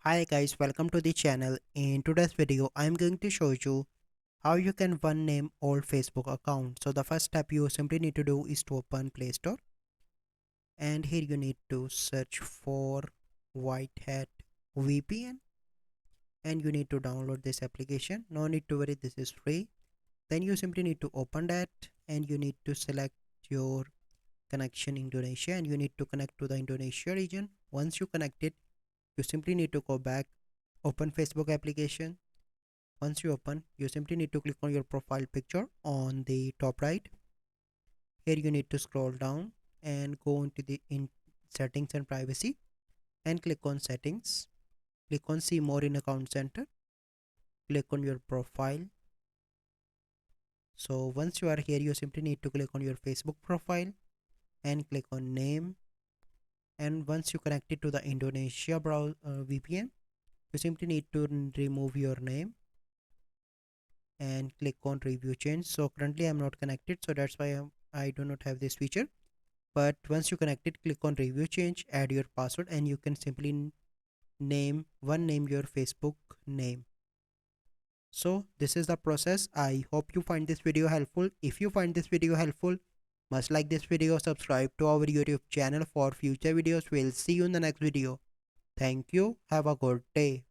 Hi guys, welcome to the channel. In today's video, I'm going to show you how you can one name old Facebook account. So the first step you simply need to do is to open Play Store, and here you need to search for White Hat VPN, and you need to download this application. No need to worry, this is free. Then you simply need to open that, and you need to select your connection Indonesia, and you need to connect to the Indonesia region. Once you connect it, you simply need to go back, open Facebook application. Once you open, you simply need to click on your profile picture on the top right. Here you need to scroll down and go into the in settings and privacy and click on settings. Click on see more in account center. Click on your profile. So once you are here, you simply need to click on your Facebook profile and click on name. And once you connect it to the Indonesia browser VPN, you simply need to remove your name and click on review change. So currently I'm not connected, so that's why I do not have this feature. But once you connect it, click on review change, add your password, and you can simply name your Facebook name. So this is the process. I hope you find this video helpful. If you find this video helpful, must like this video, subscribe to our YouTube channel for future videos. We'll see you in the next video. Thank you. Have a good day.